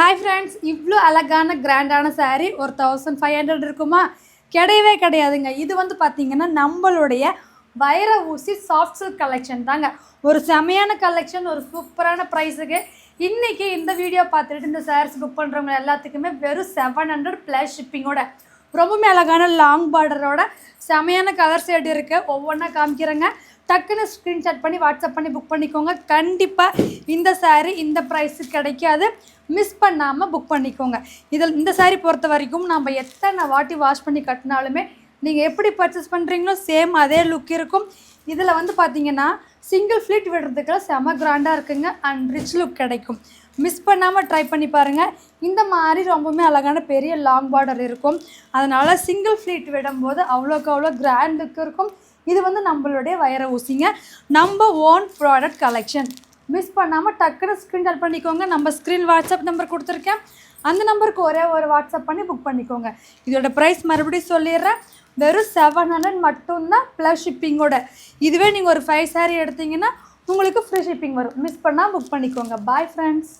Hi friends, இவ்வளோ அழகான கிராண்டான சாரீ ஒரு 1500 இருக்குமா? கிடையவே கிடையாதுங்க. இது வந்து பார்த்திங்கன்னா நம்மளுடைய வைர ஊசி சாஃப்ட் சில்க் கலெக்ஷன் தாங்க. ஒரு செமையான கலெக்ஷன், ஒரு சூப்பரான ப்ரைஸுக்கு இன்றைக்கி இந்த வீடியோ பார்த்துட்டு இந்த சாரீஸ் புக் பண்ணுறவங்க எல்லாத்துக்குமே வெறும் 700 ப்ளஸ் ஷிப்பிங்கோட ரொம்பவுமே அழகான லாங் பார்டரோட செமையான கலர் ஷேட் இருக்குது. ஒவ்வொன்றா காமிக்கிறேங்க. டக்குன்னு ஸ்க்ரீன்ஷாட் பண்ணி வாட்ஸ்அப் பண்ணி புக் பண்ணிக்கோங்க. கண்டிப்பாக இந்த சாரீ இந்த ப்ரைஸுக்கு கிடைக்காது. மிஸ் பண்ணாமல் புக் பண்ணிக்கோங்க. இந்த சாரீ பொறுத்த வரைக்கும் நம்ம எத்தனை வாட்டி வாஷ் பண்ணி கட்டினாலுமே நீங்கள் எப்படி பர்ச்சேஸ் பண்ணுறீங்களோ சேம் அதே லுக் இருக்கும். இதில் வந்து பார்த்தீங்கன்னா சிங்கிள் ஃப்ளீட் விடுறதுக்குலாம் செம கிராண்டாக இருக்குங்க. அண்ட் ரிச் லுக் கிடைக்கும். மிஸ் பண்ணாமல் ட்ரை பண்ணி பாருங்கள். இந்த மாதிரி ரொம்பவுமே அழகான பெரிய லாங் பார்டர் இருக்கும். அதனால் சிங்கிள் ஃப்ளீட் விடும்போது அவ்வளோக்கு அவ்வளோ கிராண்ட் லுக் இருக்கும். இது வந்து நம்மளுடைய வைர ஊசிங்க. நம்ம ஓன் ப்ராடக்ட் கலெக்ஷன். மிஸ் பண்ணாமல் டக்குன்னு ஸ்க்ரீன்ஷாட் பண்ணிக்கோங்க. நம்ம ஸ்க்ரீன் வாட்ஸ்அப் நம்பர் கொடுத்துருக்கேன். அந்த நம்பருக்கு ஒரே ஒரு வாட்ஸ்அப் பண்ணி புக் பண்ணிக்கோங்க. இதோட ப்ரைஸ் மறுபடியும் சொல்லிடுறேன். வெறும் 700 மட்டும்தான் ப்ளஸ் ஷிப்பிங்கோட. இதுவே நீங்கள் ஒரு 5 சாரீ எடுத்தீங்கன்னா உங்களுக்கு ஃப்ரீ ஷிப்பிங் வரும். மிஸ் பண்ணால் புக் பண்ணிக்கோங்க. Bye friends.